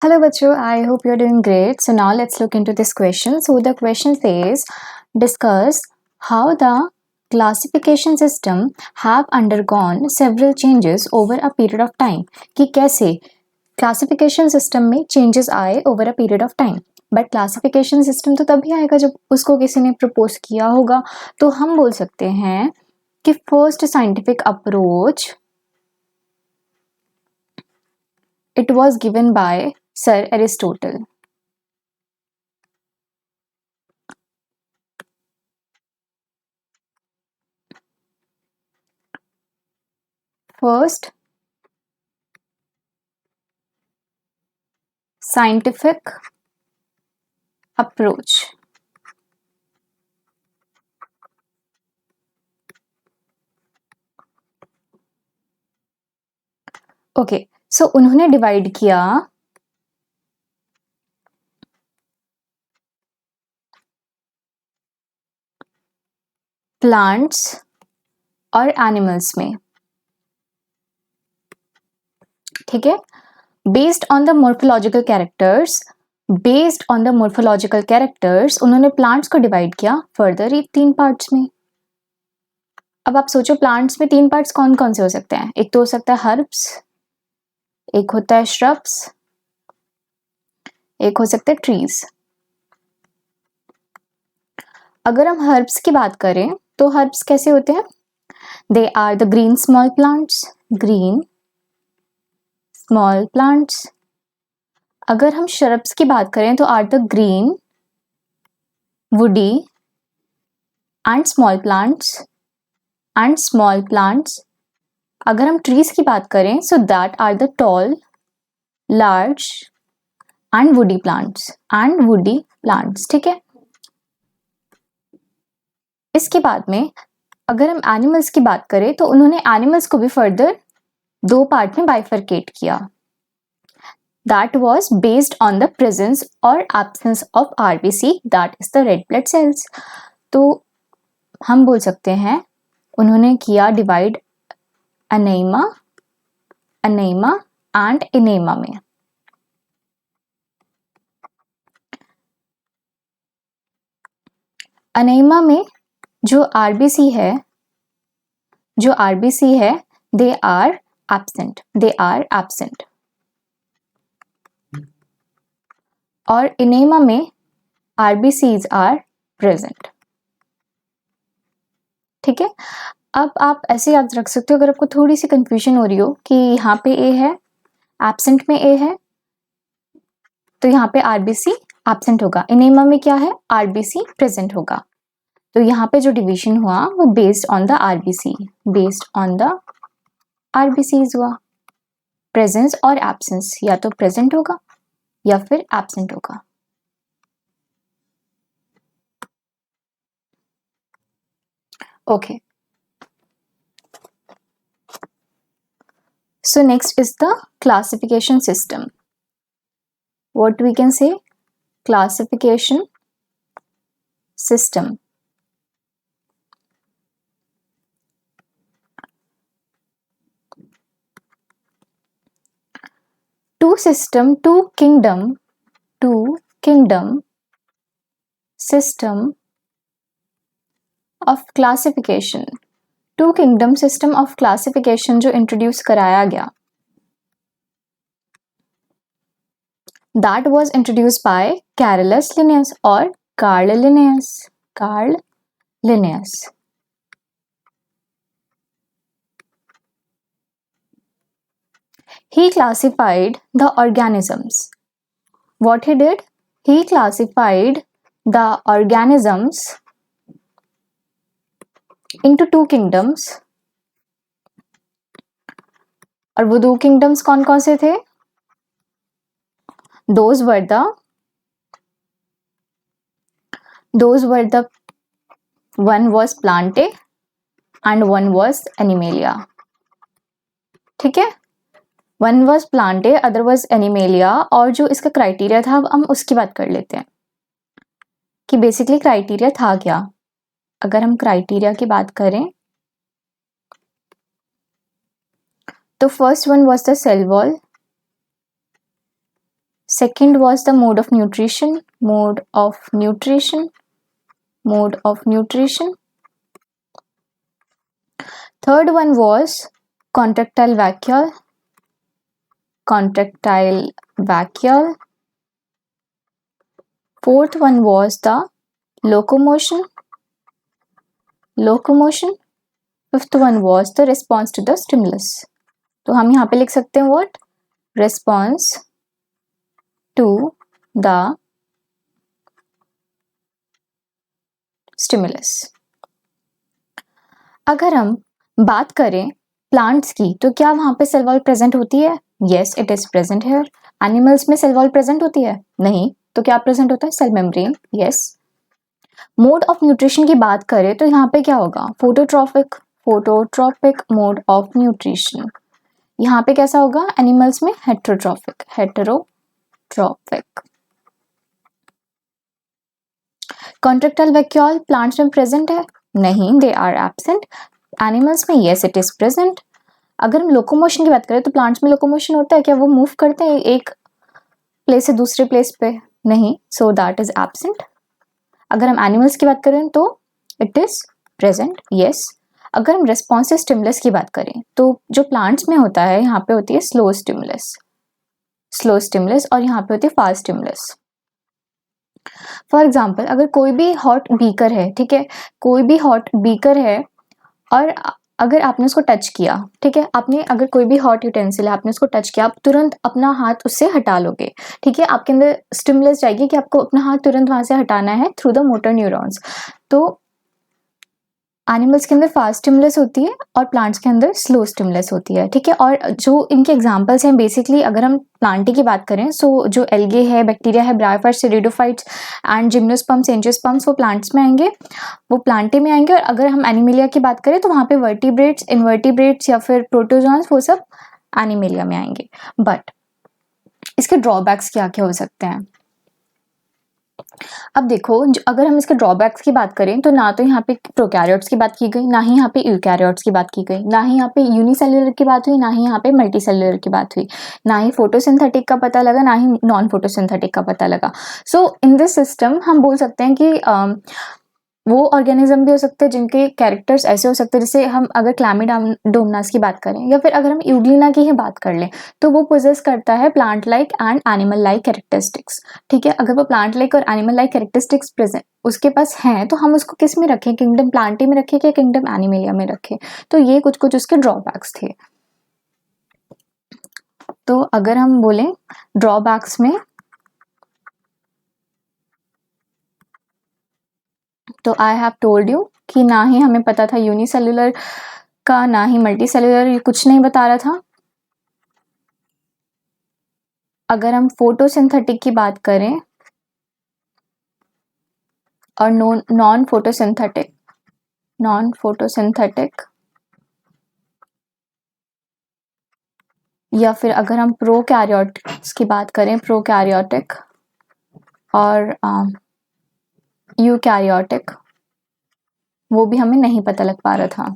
Hello, Bachu. I hope you're doing great. So now let's look into this question. So the question says, discuss how the classification system have undergone several changes over a period of time. कि कैसे classification system में changes आए over a period of time. But classification system तो तभी आएगा जब उसको किसी ने प्रपोज किया होगा. तो हम बोल सकते हैं कि first scientific approach it was given by Sir Aristotle. First scientific approach. Okay so उन्होंने डिवाइड किया प्लांट्स और एनिमल्स में. ठीक है, based on the morphological characters उन्होंने प्लांट्स को डिवाइड किया फर्दर 3 पार्ट्स में. अब आप सोचो प्लांट्स में 3 पार्ट्स कौन कौन से हो सकते हैं. एक तो हो सकता है हर्ब्स, एक होता है श्रब्स, एक हो सकता है ट्रीज. अगर हम हर्ब्स की बात करें तो हर्ब्स कैसे होते हैं. They are the green small plants. अगर हम श्रब्स की बात करें तो are the green woody and small plants. अगर हम ट्रीज की बात करें so that are the tall, large and woody plants. ठीक है, इसके बाद में अगर हम एनिमल्स की बात करें तो उन्होंने एनिमल्स को भी फर्दर 2 पार्ट में बाइफरकेट किया. That was based on the presence or absence of RBC, that is the red blood cells. तो हम बोल सकते हैं उन्होंने किया डिवाइड अनेमा एंड इनेमा में. अनेमा में जो आरबीसी है दे आर एब्सेंट. और इनेमा में आरबीसीज आर प्रेजेंट. ठीक है, अब आप ऐसे याद रख सकते हो अगर आपको थोड़ी सी कंफ्यूजन हो रही हो कि यहाँ पे ए है, एब्सेंट में ए है, तो यहाँ पे आरबीसी एब्सेंट होगा. इनेमा में क्या है, आरबीसी प्रेजेंट होगा. तो यहाँ पे जो डिवीजन हुआ वो बेस्ड ऑन द आरबीसीज हुआ. प्रेजेंस और एब्सेंस या तो प्रेजेंट होगा या फिर एब्सेंट होगा. Okay, so next is the classification system. What we can say, classification system. Two kingdom system of classification. Two kingdom system of classification जो introduce कराया गया, that was introduced by Carolus Linnaeus और Carl Linnaeus. He classified the organisms. What he did? He classified the organisms into 2 kingdoms. और वो 2 kingdoms कौन कौन से थे? Those were the one was Plantae and one was Animalia. ठीक है, one was Plantae other was animalia. और जो इसका क्राइटेरिया था अब हम उसकी बात कर लेते हैं कि बेसिकली क्राइटेरिया था क्या. अगर हम क्राइटेरिया की बात करें तो first one was the cell Second was the mode of nutrition, mode of nutrition, mode of nutrition. Third one was contractile vacuole, contractile vacuole. Fourth one was the locomotion, locomotion. Fifth one was the response to the stimulus. तो हम यहाँ पे लिख सकते हैं what? Response to the stimulus. अगर हम बात करें प्लांट्स की तो क्या वहां पे सेल वॉल प्रेजेंट होती है? Yes, it is present here. Animals में सेल वॉल प्रेजेंट होती है? नहीं. तो क्या प्रेजेंट होता है? Cell membrane. Yes. Mode of nutrition की बात करें तो यहाँ पे क्या होगा? Phototropic, phototropic mode of nutrition. यहाँ पे कैसा होगा? एनिमल्स में heterotropic, heterotropic. Contractile vacuole plants में प्रेजेंट है? नहीं, दे आर एब्सेंट. एनिमल्स में यस, इट इज प्रेजेंट. अगर हम लोकोमोशन की बात करें तो प्लांट्स में लोकोमोशन होता है क्या? वो मूव करते हैं एक प्लेस से दूसरे प्लेस पे? नहीं, सो दैट इज एब्सेंट. अगर हम एनिमल्स की बात करें तो इट इज प्रेजेंट. यस. अगर हम रेस्पॉन्सिव स्टिमुलस की बात करें तो जो प्लांट्स में होता है यहाँ पे होती है स्लो स्टिमुलस, स्लो स्टिमुलस, और यहाँ पे होती है फास्ट स्टिमुलस. फॉर एग्जाम्पल, अगर कोई भी हॉट बीकर है, ठीक है, कोई भी हॉट बीकर है और अगर आपने उसको टच किया, ठीक है, आपने अगर कोई भी हॉट यूटेंसिल है, आपने उसको टच किया, आप तुरंत अपना हाथ उससे हटा लोगे, ठीक है, आपके अंदर स्टिमुलस जाएगी कि आपको अपना हाथ तुरंत वहां से हटाना है थ्रू द मोटर न्यूरॉन्स. तो एनिमल्स के अंदर फास्ट स्टिमुलस होती है और प्लांट्स के अंदर स्लो स्टिमुलस होती है, ठीक है. और जो इनके एग्जांपल्स हैं, बेसिकली अगर हम प्लांटी की बात करें, सो जो एल्गे है, बैक्टीरिया है, bryophytes, pteridophytes and gymnosperms, angiosperms, वो प्लांट्स में आएंगे, वो प्लांटी में आएंगे. और अगर हम एनिमेलिया की बात करें तो वहाँ पे वर्टिब्रेट्स, इनवर्टिब्रेट्स या फिर प्रोटोजोन्स, वो सब एनिमेलिया में आएंगे. बट इसके ड्रॉबैक्स क्या क्या हो सकते हैं? अब देखो, अगर हम इसके ड्रॉबैक्स की बात करें तो ना तो यहाँ पे प्रोकैरियोट्स की बात की गई, ना ही यहाँ पे यूकैरियोट्स की बात की गई, ना ही यहाँ पे यूनिसेल्युलर की बात हुई, ना ही यहाँ पे मल्टीसेल्युलर की बात हुई, ना ही फोटोसिंथेटिक का पता लगा, ना ही नॉन फोटोसिंथेटिक का पता लगा. सो इन दिस सिस्टम हम बोल सकते हैं कि वो ऑर्गेनिज्म भी हो सकते हैं जिनके कैरेक्टर्स ऐसे हो सकते हैं, जैसे हम अगर क्लैमिडोमोनास की बात करें या फिर अगर हम यूग्लिना की ही बात कर लें तो वो पोजेस करता है plant like and animal like characteristics, ठीक है. अगर वो प्लांट लाइक और एनिमल लाइक कैरेक्टरिस्टिक्स प्रेजेंट उसके पास हैं तो हम उसको किस में रखें? किंगडम प्लांटी में रखें या किंगडम एनिमेलिया में रखें? तो ये कुछ कुछ उसके ड्रॉबैक्स थे. तो अगर हम बोलें ड्रॉबैक्स में, तो आई हैव टोल्ड यू कि ना ही हमें पता था यूनिसेल्युलर का, ना ही मल्टीसेल्युलर, ये कुछ नहीं बता रहा था. अगर हम फोटोसिंथेटिक की बात करें और नॉन फोटोसिंथेटिक, नॉन फोटोसिंथेटिक, या फिर अगर हम प्रोकैरियोट्स की बात करें, प्रोकैरियोटिक और यूकैरियोटिक, वो भी हमें नहीं पता लग पा रहा था.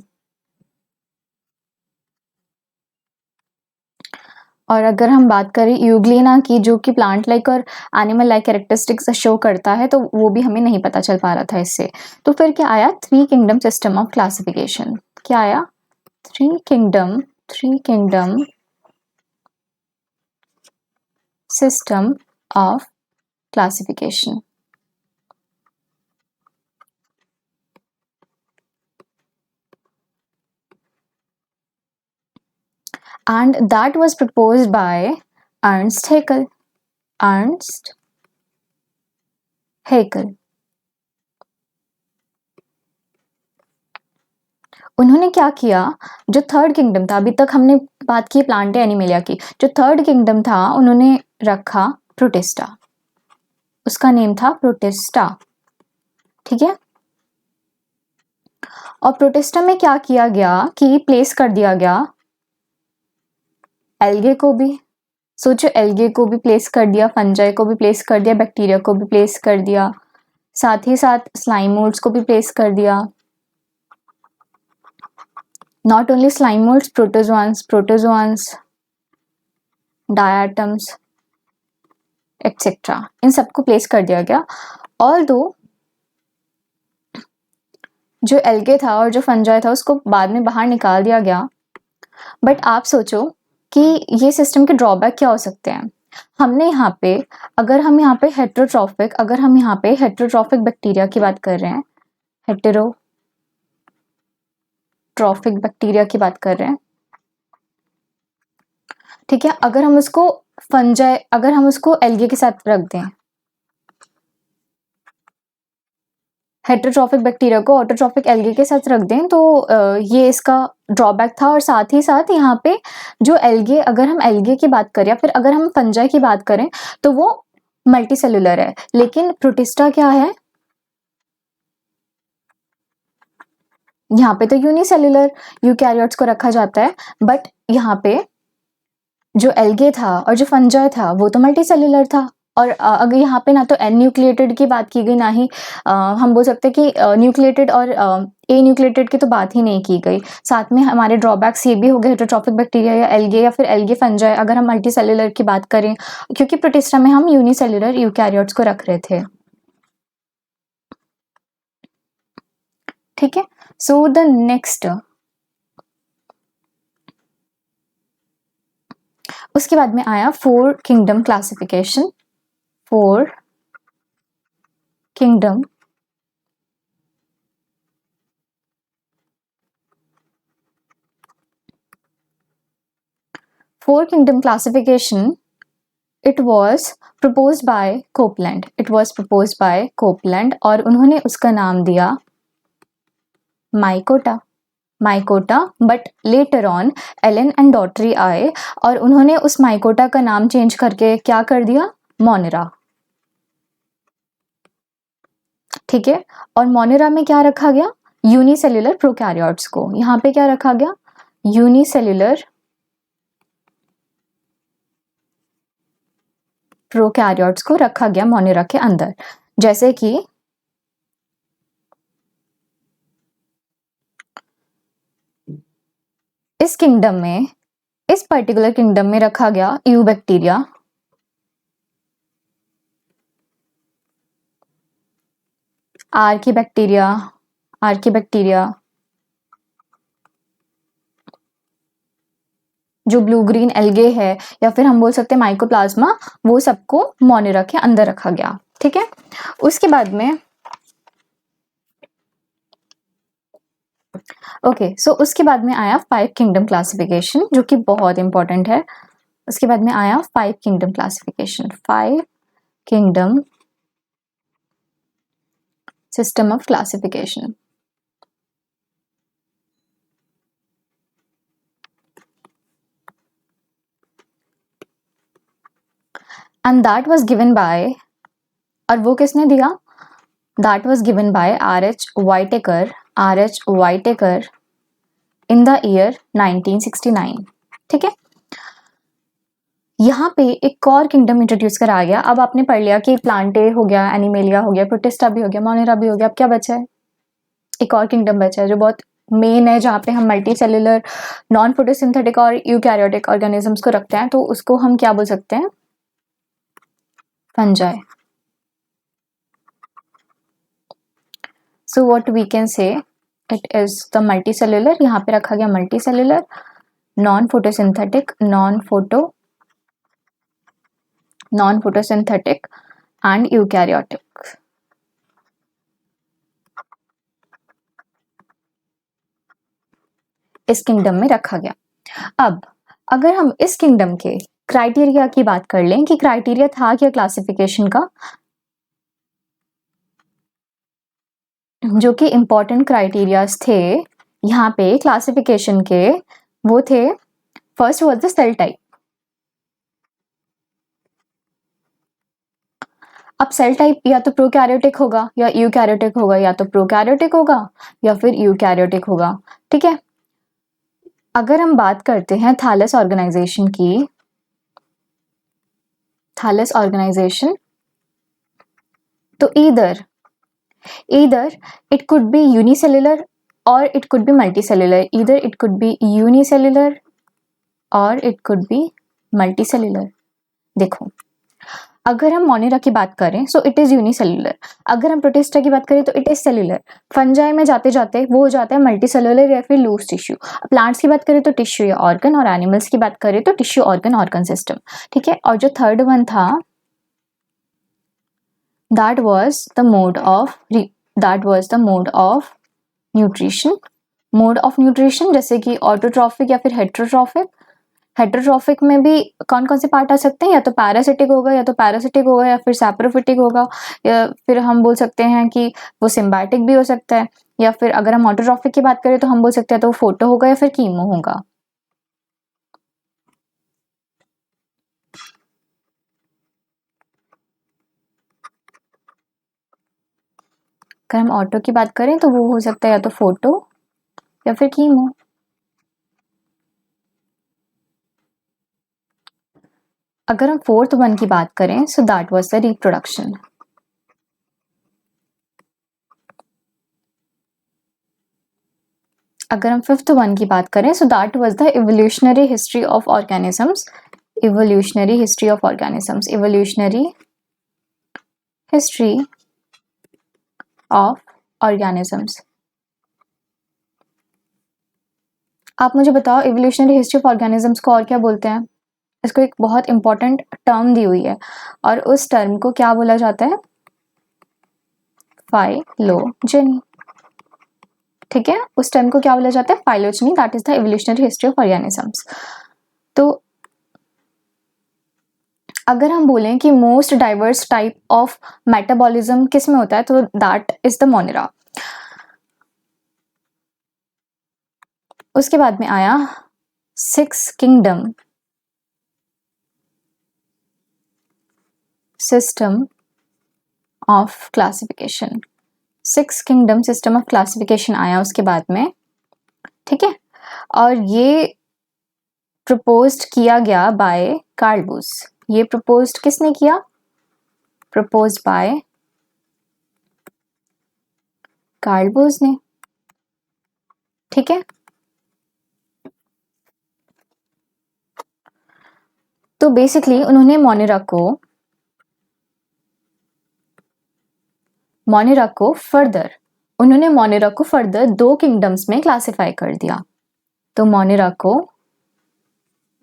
और अगर हम बात करें यूग्लिना की, जो कि प्लांट लाइक और एनिमल लाइक कैरेक्टरिस्टिक्स शो करता है, तो वो भी हमें नहीं पता चल पा रहा था इससे. तो फिर क्या आया? 3 किंगडम सिस्टम ऑफ क्लासिफिकेशन. क्या आया? 3 kingdom system of classification. And that was proposed by Ernst Haeckel. Ernst Haeckel. उन्होंने क्या किया? जो थर्ड किंगडम था, अभी तक हमने बात की प्लांट एनिमेलिया की, जो थर्ड किंगडम था उन्होंने रखा प्रोटिस्टा. उसका नेम था प्रोटिस्टा, ठीक है. और प्रोटिस्टा में क्या किया गया कि प्लेस कर दिया गया एल्गे को भी, सोचो, एल्गे को भी प्लेस कर दिया, फंजाई को भी प्लेस कर दिया, बैक्टीरिया को भी प्लेस कर दिया, साथ ही साथ स्लाइम मोल्ड्स को भी प्लेस कर दिया. Not only slime moulds, protozoans, diatoms, etcetera, इन सबको प्लेस कर दिया गया। ऑल दो जो एल्गे था और जो फंजाई था उसको बाद में बाहर निकाल दिया गया। बट आप सोचो कि ये सिस्टम के ड्रॉबैक क्या हो सकते हैं। हमने यहाँ पे अगर हम यहाँ पे हेटेरोट्रॉफिक बैक्टीरिया की बात कर रहे हैं, हेटेरोट्रॉफिक बैक्टीरिया की बात कर रहे हैं, ठीक है। अगर हम उसको एल्गे के साथ रख दें, हेटेरोट्रॉफिक बैक्टीरिया को ऑटोट्रॉफिक एल्गे के साथ रख दें, तो ये इसका ड्रॉबैक था। और साथ ही साथ यहाँ पे जो एल्गे, अगर हम एल्गे की बात करें या फिर अगर हम फंजाई की बात करें तो वो मल्टी सेलुलर है, लेकिन प्रोटिस्टा क्या है, यहाँ पे तो यूनिसेलुलर यूकैरियोट्स को रखा जाता है। बट यहाँ पे जो एल्गे था और जो फंजाई था वो तो मल्टी सेलुलर था। और अगर यहाँ पे ना तो एन न्यूक्लिएटेड की बात की गई, ना ही हम बोल सकते हैं कि न्यूक्लिएटेड और ए न्यूक्लिएटेड की तो बात ही नहीं की गई। साथ में हमारे ड्रॉबैक्स ये भी हो गए हेटेरोट्रॉफिक बैक्टीरिया या फिर एल्गे फंजाई अगर हम मल्टी सेलुलर की बात करें, क्योंकि प्रोटिस्टा में हम यूनिसेलुलर यूकैरियोट्स को रख रहे थे, ठीक है। सो द नेक्स्ट, उसके बाद में आया 4 kingdom classification. 4 kingdom classification. It was proposed by Copeland. और उन्होंने उसका नाम दिया Mycota. But later on Allen and Dougherty आए और उन्होंने उस माइकोटा का नाम चेंज करके क्या कर दिया, मोनेरा, ठीक है। और मोनेरा में क्या रखा गया, यूनिसेल्युलर प्रोकैरियोट्स को। यहाँ पे क्या रखा गया, यूनिसेल्युलर प्रोकैरियोट्स को रखा गया मोनेरा के अंदर। जैसे कि इस पर्टिकुलर किंगडम में रखा गया यूबैक्टीरिया, आर्कीबैक्टीरिया, जो ब्लू ग्रीन एल्गे है या फिर हम बोल सकते हैं माइकोप्लाज्मा, वो सबको मोनेरा के अंदर रखा गया, ठीक है। उसके बाद में उसके बाद में आया 5 किंगडम क्लासिफिकेशन, जो कि बहुत इंपॉर्टेंट है। उसके बाद में आया 5 kingdom classification, 5 kingdom system of classification. And that was given by, और वो किसने दिया, that was given by R.H. Whitaker in the year 1969, ठीक है। यहाँ पे एक और किंगडम इंट्रोड्यूस करा गया। अब आपने पढ़ लिया कि प्लांटे हो गया, एनिमेलिया हो गया, प्रोटिस्टा भी हो गया, मोनेरा भी हो गया। अब क्या बचा है, एक और किंगडम बचा है जो बहुत मेन है, जहाँ पे हम मल्टी सेलुलर नॉन फोटोसिंथेटिक और यूकैरियोटिक ऑर्गेनिजम्स को रखते हैं, तो उसको हम क्या बोल सकते हैं, fungi. So what we can say, it is the multicellular, यहाँ पे रखा गया multicellular, non photosynthetic and eukaryotic. इस किंगडम में रखा गया। अब अगर हम इस किंगडम के क्राइटेरिया की बात कर लें कि क्राइटेरिया था क्या क्लासिफिकेशन का, जो कि इंपॉर्टेंट क्राइटेरियाज थे यहाँ पे क्लासिफिकेशन के, वो थे, first was the cell type. अब सेल टाइप या तो प्रोकैरियोटिक होगा या यूकैरियोटिक होगा, या तो प्रोकैरियोटिक होगा या फिर यूकैरियोटिक होगा, ठीक है। अगर हम बात करते हैं थैलस ऑर्गेनाइजेशन की, तो either it could be unicellular or it could be multicellular, either it could be unicellular or it could be multicellular। देखो अगर हम मोनेरा की बात करें सो इट इज़ यूनिसेल्युलर, अगर हम प्रोटिस्टा की बात करें तो इट इज़ सेल्युलर, फंजाई में जाते जाते वो हो जाता है मल्टी सेल्युलर या फिर लूज टिश्यू। प्लांट्स की बात करें तो टिश्यू या ऑर्गन, और एनिमल्स की बात करें तो टिश्यू ऑर्गन ऑर्गन सिस्टम। ठीक है, और जो थर्ड वन था that was the mode of nutrition. Mode of nutrition जैसे कि ऑटोट्रॉफिक या फिर हेट्रोट्रॉफिक। हेट्रोट्रॉफिक में भी कौन कौन से पार्ट आ सकते हैं, या तो पैरासिटिक होगा या फिर सैप्रोफिटिक होगा, या फिर हम बोल सकते हैं कि वो सिम्बायोटिक भी हो सकता है, या फिर अगर हम ऑटोट्रॉफिक की बात करें तो हम बोल सकते हैं तो वो फोटो होगा या फिर कीमो होगा। अगर हम ऑटो की बात करें तो वो हो सकता है या तो फोटो या फिर कीमो। अगर हम फोर्थ वन की बात करें so that was the reproduction. अगर हम फिफ्थ वन की बात करें so that was the evolutionary history of organisms. Evolutionary history of organisms, evolutionary history of organisms. आप मुझे बताओ इवोल्यूशनरी हिस्ट्री ऑफ ऑर्गेनिजम्स को और क्या बोलते हैं? इसको एक बहुत इंपॉर्टेंट टर्म दी हुई है और उस टर्म को क्या बोला जाता है? फाइलोजेनी। ठीक है, उस टर्म को क्या बोला जाता है? Phylogeny. That is the evolutionary history of organisms. तो अगर हम बोलें कि most diverse type of metabolism किस में होता है तो दैट इज द मोनेरा। उसके बाद में आया six kingdom system of classification. Six kingdom system of classification आया उसके बाद में। ठीक है, और ये प्रपोज्ड किया गया बाय कार्ल बूस। ये प्रपोज्ड किसने किया? प्रपोज्ड बाय कार्ल बूस ने। ठीक है, तो बेसिकली उन्होंने मोनेरा को फर्दर दो किंगडम्स में क्लासिफाई कर दिया। तो मोनेरा को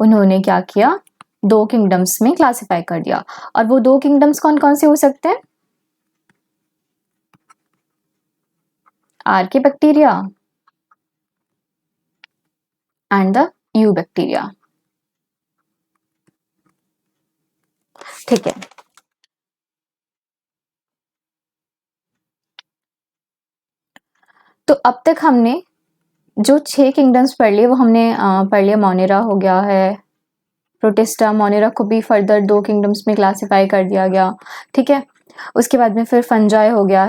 उन्होंने क्या किया? दो किंगडम्स में क्लासिफाई कर दिया। और वो दो किंगडम्स कौन कौन से हो सकते हैं? Archaebacteria and the eubacteria. ठीक है, तो अब तक हमने जो 6 किंगडम्स पढ़ लिए वो हमने पढ़ लिया। मोनेरा हो गया है, प्रोटिस्टा, मोनेरा को भी फर्दर दो किंगडम्स में क्लासिफाई कर दिया गया। ठीक है, उसके बाद में फिर फंजाई हो गया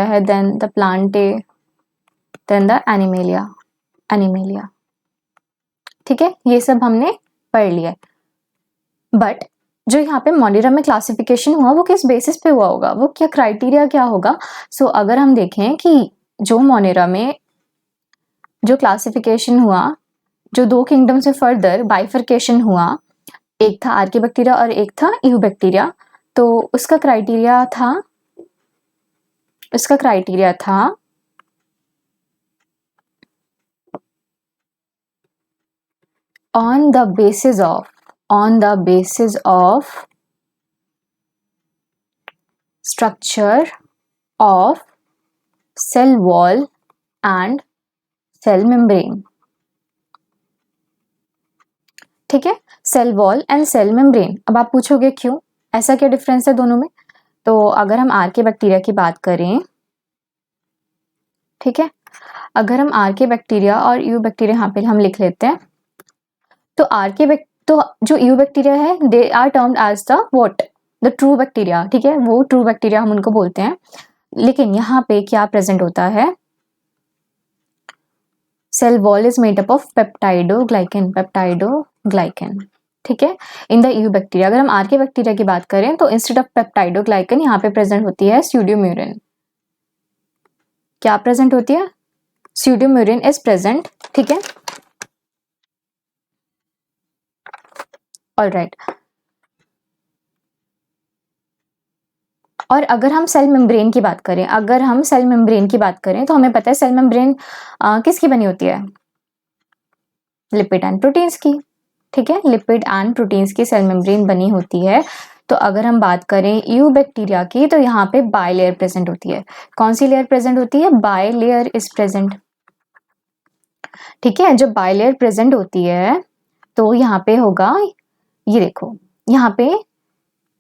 है, then the plantae, then the animalia. ठीक है, ये सब हमने पढ़ लिया। बट जो यहाँ पे मोनेरा में क्लासिफिकेशन हुआ वो किस बेसिस पे हुआ होगा, वो क्या क्राइटेरिया क्या होगा? सो अगर हम देखें कि जो मोनेरा में जो क्लासिफिकेशन हुआ, जो दो किंगडम से फर्दर बाइफर्केशन हुआ, एक था आर्के बैक्टीरिया और एक था यू बैक्टीरिया, तो उसका क्राइटेरिया था on the basis of structure of cell wall and cell membrane। ठीक है, cell wall and cell membrane. अब आप पूछोगे क्यों, ऐसा क्या डिफरेंस है दोनों में? तो अगर हम आर्के बैक्टीरिया की बात करें, ठीक है, अगर हम आर्के बैक्टीरिया और यू बैक्टीरिया यहाँ पे हम लिख लेते हैं, तो जो यू बैक्टीरिया है they are termed as the what? The true bacteria. ठीक है, वो ट्रू बैक्टीरिया हम उनको बोलते हैं। लेकिन यहाँ पे क्या प्रेजेंट होता है? Cell wall is made up of peptidoglycan. ठीक है, इन द यू बैक्टीरिया। अगर हम आर्के बैक्टीरिया की बात करें तो इंस्टेड ऑफ पेप्टाइडोग्लाइकन यहाँ पे प्रेजेंट होती है स्यूडोम्यूरिन। क्या प्रेजेंट होती है? स्यूडोम्यूरिन इज प्रेजेंट। ठीक है, ऑलराइट। और अगर हम सेल मेम्ब्रेन की बात करें, तो हमें पता है सेल मेम्ब्रेन किसकी बनी होती है? लिपिड एंड प्रोटीन्स की। ठीक है, लिपिड एंड प्रोटीन्स की सेल मेम्ब्रेन बनी होती है। तो अगर हम बात करें यू बैक्टीरिया की, तो यहाँ पे बाई लेयर प्रेजेंट होती है। कौन सी लेयर प्रेजेंट होती है? By layer is present. ठीक है, जब बाई लेयर प्रेजेंट होती है तो यहाँ पे होगा, ये देखो, यहाँ पे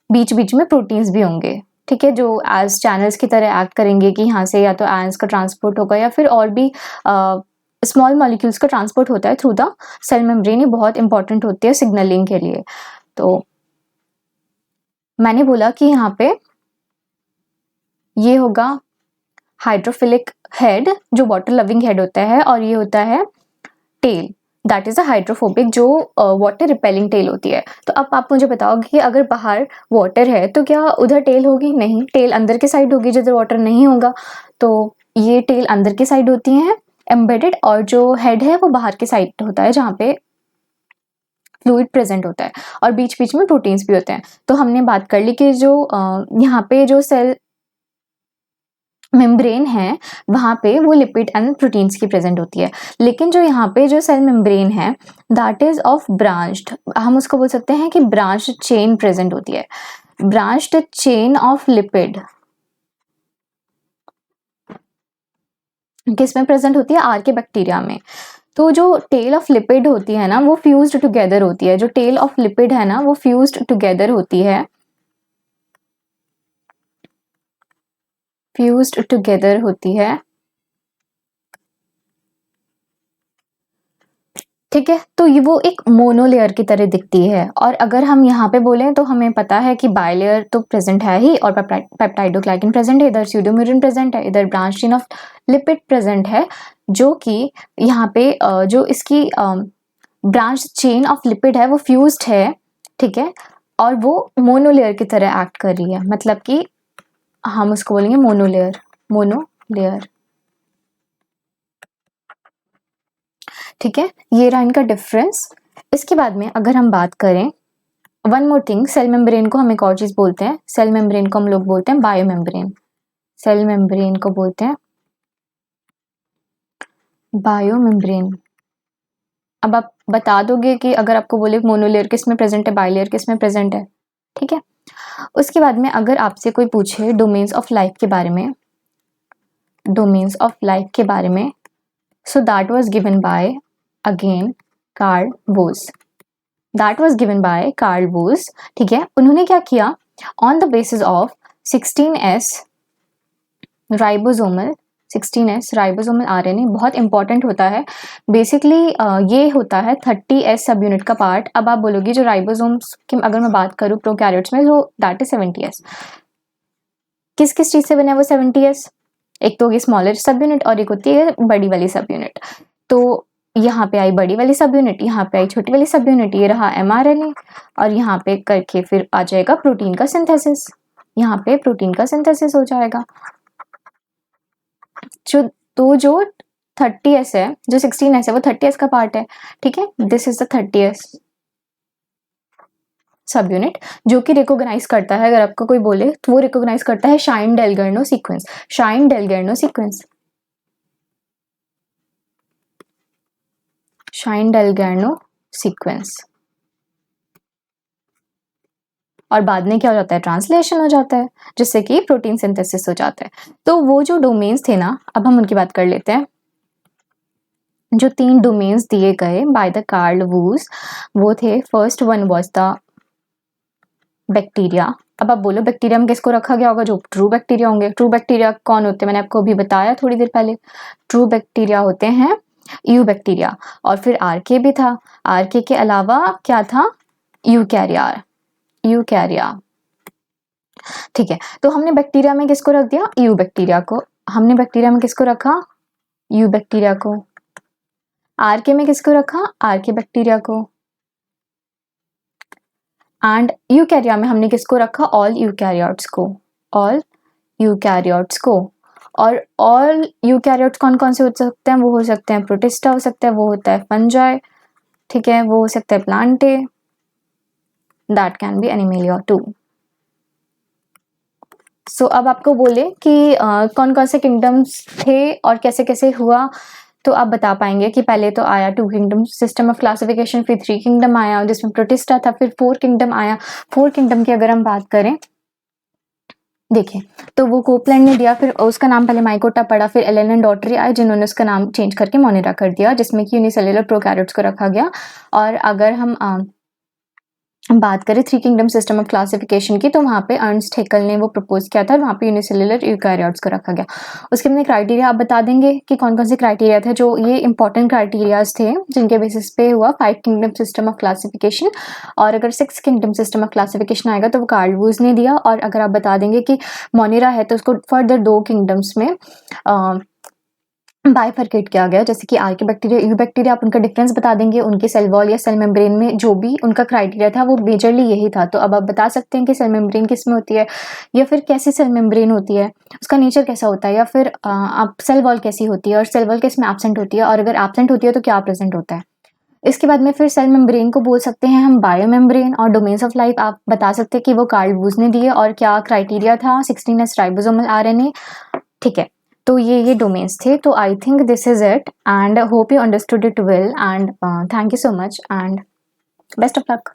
बीच बीच में प्रोटीन्स भी होंगे। ठीक है, जो एज चैनल्स की तरह एक्ट करेंगे कि यहाँ से या तो आयंस का ट्रांसपोर्ट होगा या फिर और भी स्मॉल मॉलिक्यूल्स का ट्रांसपोर्ट होता है थ्रू द सेल मेम्ब्रेन। ये बहुत इंपॉर्टेंट होती है सिग्नलिंग के लिए। तो मैंने बोला कि यहाँ पे ये होगा हाइड्रोफिलिक हेड, जो वाटर लविंग हेड होता है, और ये होता है tail, that is a hydrophobic, जो वाटर रिपेलिंग टेल होती है। तो अब आप मुझे बताओगे कि अगर बाहर वाटर है तो क्या उधर टेल होगी? नहीं, टेल अंदर की साइड होगी जिधर वाटर नहीं होगा। तो ये टेल अंदर की साइड होती है एम्बेडेड, और जो हेड है वो बाहर की साइड होता है जहाँ पे फ्लूइड प्रेजेंट होता है, और बीच बीच में प्रोटीन्स भी होते हैं। तो हमने बात कर ली कि जो यहाँ पे जो सेल मेम्ब्रेन है वहाँ पे वो लिपिड एंड प्रोटीन्स की प्रेजेंट होती है। लेकिन जो यहाँ पे जो सेल मेम्ब्रेन है दैट इज ऑफ ब्रांच्ड, हम उसको बोल सकते हैं कि ब्रांच्ड चेन प्रेजेंट होती है। ब्रांच्ड चेन ऑफ लिपिड किस में प्रेजेंट होती है? आर्के बैक्टीरिया में। तो जो टेल ऑफ लिपिड होती है ना वो फ्यूज्ड टुगेदर होती है। जो टेल ऑफ लिपिड है ना वो फ्यूज्ड टुगेदर होती है, फ्यूज्ड टुगेदर होती है। ठीक है, तो ये वो एक मोनोलेयर की तरह दिखती है। और अगर हम यहाँ पे बोलें तो हमें पता है कि बायलेयर तो प्रेजेंट है ही, और पेप्टाइडोग्लाइकन प्रेजेंट है, इधर स्यूडोम्यूरिन प्रेजेंट है, इधर branch chain of lipid present है, जो कि यहाँ पे जो इसकी ब्रांच चेन ऑफ लिपिड है वो फ्यूज्ड है। ठीक है, और वो मोनोलेयर की तरह एक्ट कर रही है, मतलब कि हम उसको बोलेंगे मोनोलेयर, मोनोलेयर। ठीक है, ये रहा इनका डिफरेंस। इसके बाद में अगर हम बात करें one more thing, cell membrane को हम एक और चीज बोलते हैं। सेल मेम्ब्रेन को हम लोग बोलते हैं बायो मेम्ब्रेन। सेल मेम्ब्रेन को बोलते हैं बायो मेम्ब्रेन। अब आप बता दोगे कि अगर आपको बोले मोनोलेयर किस में प्रेजेंट है, बायोलेयर किस में प्रेजेंट है। ठीक है, उसके बाद में अगर आपसे कोई पूछे डोमेन्स ऑफ लाइफ के बारे में, डोमेन्स ऑफ लाइफ के बारे में, so that was given by again Carl Woese. That was given by Carl Woese. ठीक है, उन्होंने क्या किया, on the basis of 16S ribosomal, 16S ribosomal RNA बहुत इंपॉर्टेंट होता है। बेसिकली ये होता है 30S सब यूनिट का पार्ट। अब आप बोलोगे जो राइबोसोम्स की अगर मैं बात करूँ प्रोकैरियोट्स में, तो दैट इज 70S। किस किस चीज से बना है वो 70S? एक तो होगी स्मॉलर सब यूनिट और एक होती है बड़ी वाली सब यूनिट। तो यहाँ पे आई बड़ी वाली सब यूनिट, यहाँ पे आई छोटी वाली सब यूनिट, ये रहा mRNA, और यहाँ पे करके फिर आ जाएगा प्रोटीन का सिंथेसिस। यहाँ पे प्रोटीन का सिंथेसिस हो जाएगा। जो 30S है, जो 16S है वो 30S का पार्ट है। ठीक है, दिस इज द 30S सब यूनिट, जो कि रिकॉग्नाइज करता है, अगर आपको कोई बोले तो वो रिकॉग्नाइज करता है Shine Dalgarno sequence. Shine Dalgarno sequence, Shine Dalgarno sequence. और बाद में क्या हो जाता है, ट्रांसलेशन हो जाता है, जिससे कि प्रोटीन सिंथेसिस हो जाता है। तो वो जो डोमेन्स थे ना, अब हम उनकी बात कर लेते हैं। जो 3 डोमेन्स दिए गए बाय द कार्ल वूस, वो थे, first one was the bacteria. अब आप बोलो बैक्टीरिया में किसको रखा गया होगा? जो ट्रू बैक्टीरिया होंगे। ट्रू बैक्टीरिया कौन होते हैं? मैंने आपको अभी बताया थोड़ी देर पहले। ट्रू बैक्टीरिया होते हैं यू बैक्टीरिया। और फिर आरके भी था। आरके के अलावा क्या था? यूकैरिया, यूकैरिया। ठीक है, तो हमने बैक्टीरिया में किसको रख दिया? यू बैक्टीरिया को। हमने बैक्टीरिया में किसको रखा? यू बैक्टीरिया को। आरके में किसको रखा? आरके बैक्टीरिया को। एंड यूकैरिया में हमने किसको रखा? ऑल यूकैरियोट्स को, ऑल यूकैरियोट्स को। और ऑल यूकैरियोट्स कौन कौन से हो सकते हैं? वो हो सकते हैं प्रोटिस्टा हो सकता है, वो होता है फंजाई, ठीक है, वो हो सकता है plantae, that can be animalia too. So अब आपको बोले कि कौन कौन से किंगडम्स थे और कैसे कैसे हुआ, तो आप बता पाएंगे कि पहले तो आया 2 किंगडम सिस्टम ऑफ क्लासिफिकेशन, फिर 3 किंगडम आया जिसमें प्रोटिस्टा था, फिर 4 किंगडम आया। 4 किंगडम की अगर हम बात करें, देखिए, तो वो कोपलैंड ने दिया, फिर उसका नाम पहले माइकोटा पड़ा, फिर एलन एंड डॉटरी आए जिन्होंने उसका नाम चेंज करके मोनेरा कर दिया, जिसमें कि यूनिसेल्युलर प्रोकैरियोट्स को रखा गया। और अगर हम बात करें 3 किंगडम सिस्टम ऑफ क्लासिफिकेशन की, तो वहाँ पे अर्नस्ट हैकेल ने वो प्रपोज किया था, वहाँ पे यूनिसेल्युलर यूकैरियोट्स को रखा गया। उसके बाद क्राइटेरिया आप बता देंगे कि कौन कौन से क्राइटेरिया थे जो ये इंपॉर्टेंट क्राइटेरियाज थे जिनके बेसिस पे हुआ 5 किंगडम सिस्टम ऑफ क्लासिफिकेशन। और अगर 6 किंगडम सिस्टम ऑफ क्लासिफिकेशन आएगा तो वो कार्ल वूज ने दिया। और अगर आप बता देंगे कि मोनेरा है तो उसको फर्दर 2 किंगडम्स में बाइफरकेट किया गया, जैसे कि आर्की बैक्टीरिया, यू बैक्टीरिया, आप उनका डिफरेंस बता देंगे, उनके सेल वॉल या सेल मेम्ब्रेन में जो भी उनका क्राइटेरिया था वो मेजरली यही था। तो अब आप बता सकते हैं कि सेल मेम्ब्रेन किस में होती है, या फिर कैसी सेल मेम्ब्रेन होती है, उसका नेचर कैसा होता है, या फिर आप सेल वॉल कैसी होती है और सेल वॉल किस में एब्सेंट होती है, और अगर एब्सेंट होती है तो क्या प्रेजेंट होता है। इसके बाद में फिर सेल मेम्ब्रेन को बोल सकते हैं हम बायो मेम्ब्रेन, और डोमेन्स ऑफ लाइफ आप बता सकते हैं कि वो कार्ल वूज ने दिए और क्या क्राइटेरिया था, 16s राइबोसोमल आरएनए। ठीक है, तो ये डोमेन्स थे। तो I think this is it and hope you understood it well and thank you so much and best of luck.